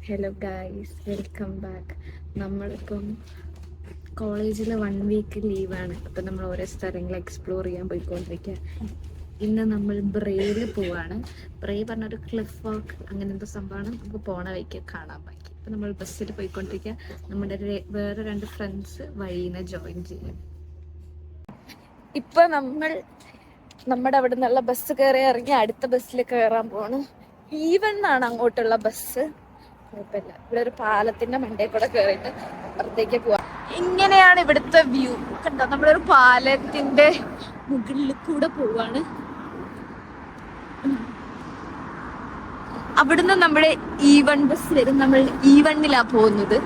Hello guys, welcome back. നമ്മളിപ്പം കോളേജിൽ 1 week ലീവാണ്. അപ്പം നമ്മൾ ഓരോ സ്ഥലങ്ങൾ എക്സ്പ്ലോർ ചെയ്യാൻ പോയിക്കൊണ്ടിരിക്കുക. ഇന്ന് നമ്മൾ ബ്രേയിൽ പോവാണ്. ബ്രേ പറഞ്ഞൊരു ക്ലിഫ് വാക്ക് അങ്ങനെ എന്തോ സംഭവമാണ്. നമുക്ക് പോണ വഴിക്ക് കാണാൻ പറ്റി. അപ്പം നമ്മൾ ബസ്സിൽ പോയിക്കൊണ്ടിരിക്കുക. നമ്മുടെ വേറെ 2 ഫ്രണ്ട്സ് വഴിയിൽ ജോയിൻ ചെയ്യും. ഇപ്പം നമ്മുടെ അവിടെ നിന്നുള്ള ബസ് കയറി ഇറങ്ങി അടുത്ത ബസ്സിൽ കയറാൻ പോണ്. ഈവന്നാണ് അങ്ങോട്ടുള്ള ബസ്. കുഴപ്പമില്ല. ഇവിടെ ഒരു പാലത്തിന്റെ മണ്ടയിൽ കൂടെ കയറിയിട്ട് അപ്പുറത്തേക്ക് പോവാം. ഇങ്ങനെയാണ് ഇവിടുത്തെ വ്യൂ. കണ്ടോ, നമ്മളൊരു പാലത്തിന്റെ മുകളിൽ കൂടെ പോവാണ്. അവിടുന്ന് നമ്മുടെ E1 ബസ് വരും. നമ്മൾ E1 പോകുന്നത്.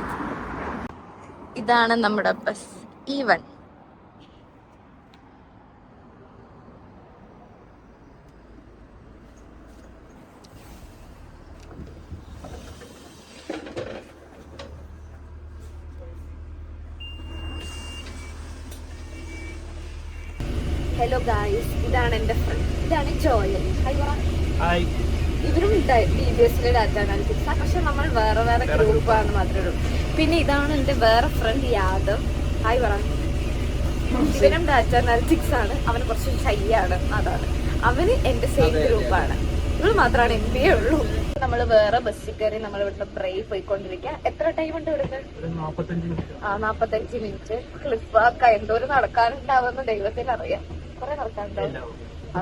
ഇതാണ് നമ്മുടെ ബസ് E1. ഹലോ ഗായ്സ്, ഇതാണ് എൻ്റെ ഫ്രണ്ട്. ഇതാണ് ജോയൽ. ഹായ്. ഇവരും DBSലെ ഡാറ്റ അനാലിറ്റിക്സ്, പക്ഷെ നമ്മൾ വേറെ വേറെ ഗ്രൂപ്പാണെന്ന് മാത്രമേ ഉള്ളൂ. പിന്നെ ഇതാണ് എൻ്റെ വേറെ ഫ്രണ്ട് യാദവ്. ഹായ് പറ. ഇവനും ഡാറ്റ അനാലിറ്റിക്സ് ആണ്. അവന് കുറച്ച് ഷൈയാണ്. അതാണ് അവന് എൻ്റെ സെയിം ഗ്രൂപ്പാണ്. ഇവള് മാത്രമാണ് MBA ഉള്ളൂ. നമ്മള് വേറെ ബസ്സിൽ കയറി നമ്മൾ ഇവിടുന്ന് ബ്രേ പോയിക്കൊണ്ടിരിക്കുക. എത്ര ടൈം ഉണ്ട് ഇവിടുന്ന്? 45 മിനിറ്റ്. ക്ലിഫ് വാക്ക് എന്തോരം നടക്കാനുണ്ടാവുമെന്ന് ദൈവത്തിന് അറിയാം. കുറെ നടക്കാനുണ്ടാവും.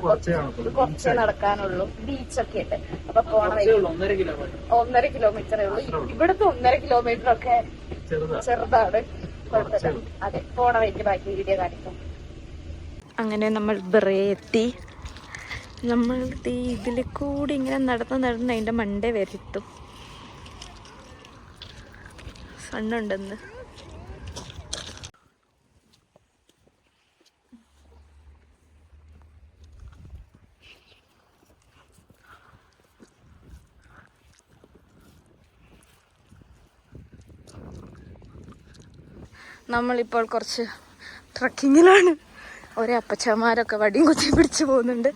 കുറച്ചേ നടക്കാനുള്ളൂ. ബീച്ചൊക്കെ ഉണ്ട്. അപ്പൊ പോണ 1.5 കിലോമീറ്ററേ ഉള്ളൂ. ഇവിടുത്തെ 1.5 കിലോമീറ്റർ ഒക്കെ ചെറുതാണ്. കുഴപ്പമില്ല. അതെ, പോണ വഴിക്ക് ബാക്കി വീഡിയോ കാണിക്കും. അങ്ങനെ നമ്മൾ ബ്രേ എത്തി. നമ്മൾ ഇതിൽ കൂടി ഇങ്ങനെ നടന്ന് അതിൻ്റെ മണ്ടേ വരെത്തും. സണ്ണുണ്ടെന്ന്. നമ്മളിപ്പോൾ കുറച്ച് ട്രക്കിങ്ങിലാണ്. ഒരേ അപ്പച്ചന്മാരൊക്കെ വടിയും കുത്തി പിടിച്ച് പോകുന്നുണ്ട്.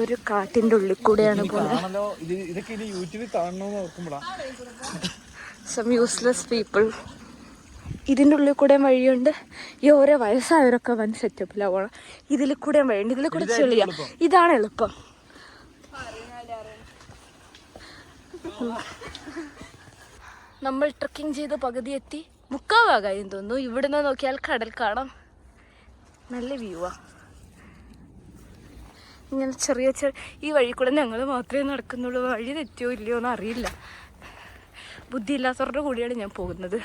ഒരു കാട്ടിന്റെ ഉള്ളിൽ കൂടെയാണ് പോകുന്നത്. Some useless people. ഇതിൻ്റെ ഉള്ളിൽ കൂടെ വഴിയുണ്ട്. ഈ ഓരോ വയസ്സായവരൊക്കെ വൻ സെറ്റപ്പിലാണ് പോകണം. ഇതിൽ കൂടെ വഴിയുണ്ട്. ഇതിൽ കൂടെ ചെളിയാ. ഇതാണ് എളുപ്പം. നമ്മൾ ട്രക്കിംഗ് ചെയ്ത് പകുതി എത്തി. മുക്കാഭാഗമായി തോന്നുന്നു. ഇവിടുന്ന് നോക്കിയാൽ കടൽ കാണാം. നല്ല വ്യൂവാ. ഇങ്ങനെ ചെറിയ ഈ വഴി കൂടെ ഞങ്ങൾ മാത്രമേ നടക്കുന്നുള്ളൂ. വഴി തെറ്റിയോ ഇല്ലയോ എന്ന് അറിയില്ല. ബുദ്ധിയില്ലാത്തവരുടെ കൂടിയാണ് ഞാൻ പോകുന്നത്.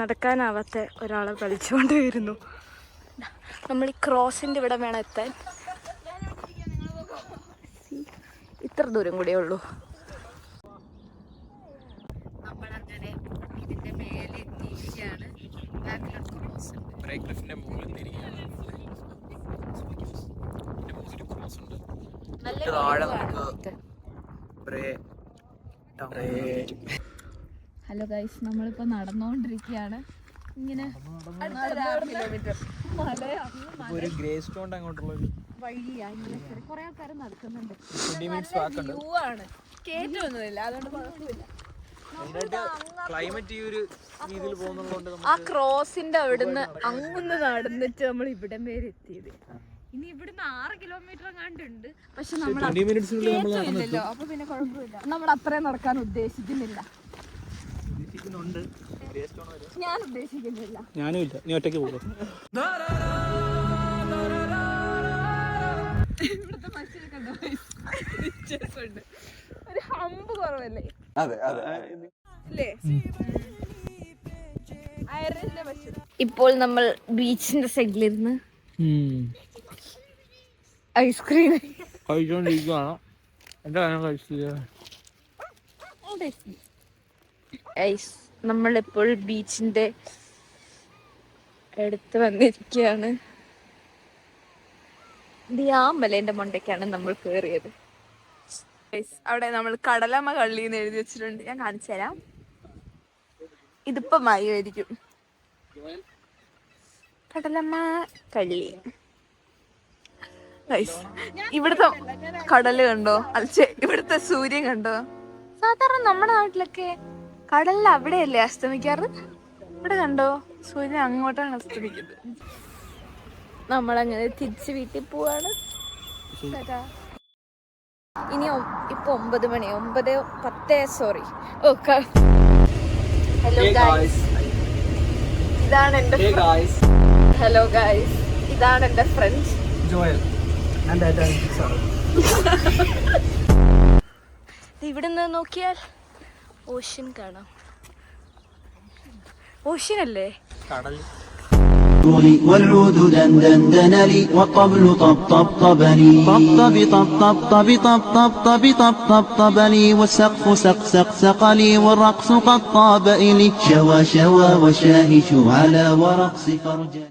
നടക്കാനാവാത്ത ഒരാളെ കളിച്ചുകൊണ്ട് വരുന്നു. നമ്മൾ ഈ ക്രോസിൻ്റെ ഇവിടെ വേണം എത്താൻ. ഇത്ര ദൂരം കൂടിയേ ഉള്ളൂ. നമ്മളങ്ങനെ ഇതിന്റെ മേലെ എത്തിയിരിക്കുകയാണ്. ഹലോ ഗൈസ്, നമ്മളിപ്പോ നടന്നുകൊണ്ടിരിക്കുകയാണ്. ഇങ്ങനെ വഴിയാ. ഇങ്ങനെ കുറെ ആൾക്കാർ നടക്കുന്നുണ്ട്. വ്യൂ ആണ്. കേറ്റൊന്നുമില്ല, അതുകൊണ്ട് കുഴപ്പമില്ല. ആ ക്രോസിന്റെ അവിടുന്ന് അങ്ങൊന്ന് നടന്നിട്ട് നമ്മൾ ഇവിടം വരെ എത്തിയത്. ഇനി ഇവിടുന്ന് 6 കിലോമീറ്റർ കണ്ടുണ്ട്. പക്ഷെ നമ്മളില്ലല്ലോ, അപ്പൊ പിന്നെ കുഴപ്പമില്ല. നമ്മൾ അത്രയും നടക്കാൻ ഉദ്ദേശിക്കുന്നില്ല. ഞാൻ ഉദ്ദേശിക്കുന്നില്ല. ഞാനും ഇല്ല. നീ ഒറ്റയ്ക്ക് പോകും. ഇവിടുത്തെ മനുഷ്യരെ കണ്ടോ? ഒരു ഹമ്പ് കുറവല്ലേ? ഇപ്പോൾ നമ്മൾ ബീച്ചിന്റെ സൈഡിലിരുന്ന് ഐസ്ക്രീം കഴിച്ചോണ്ടിരിക്കുകയാണ്. നമ്മളിപ്പോൾ ബീച്ചിന്റെ അടുത്ത് വന്നിരിക്കുകയാണ്. ആ മലേന്റെ മണ്ടയ്ക്കാണ് നമ്മൾ കയറിയത്. അവിടെ നമ്മൾ കടലമ്മ കള്ളിന്ന് എഴുതി വെച്ചിട്ടുണ്ട്. ഞാൻ കാണിച്ചു തരാം. ഇതിപ്പോ മയമായിരിക്കും. കടലമ്മ കള്ളി. ഇവിടുത്തെ കടല് കണ്ടോ? അല്ലെ ഇവിടുത്തെ സൂര്യൻ കണ്ടോ? സാധാരണ നമ്മുടെ നാട്ടിലൊക്കെ കടലിൽ അവിടെയല്ലേ അസ്തമിക്കാറ്. ഇവിടെ കണ്ടോ സൂര്യൻ അങ്ങോട്ടാണ് അസ്തമിക്കുന്നത്. നമ്മളങ്ങനെ തിരിച്ച് വീട്ടിൽ പോവാണ്. ഇനി ഇപ്പൊ 9 മണി 9:10 സോറി. ഹലോ ഗായ്സ്, ഇതാണ് എന്റെ ഹലോ ഗായ്സ്, ഇതാണ് എന്റെ ഫ്രണ്ട് ജോയൽ. ഇവിടുന്ന് നോക്കിയാൽ ഓഷ്യൻ കാണാം. ഓഷ്യൻ അല്ലേ? കടൽ. والعود دندن دنلي والطبل طب طب طبني طب طب طب طب طب طب طب طب طب طبني والسقف سق سق سقلي والرقص قد طاب إلي شوى شوى وشاهش على ورقص فرجل.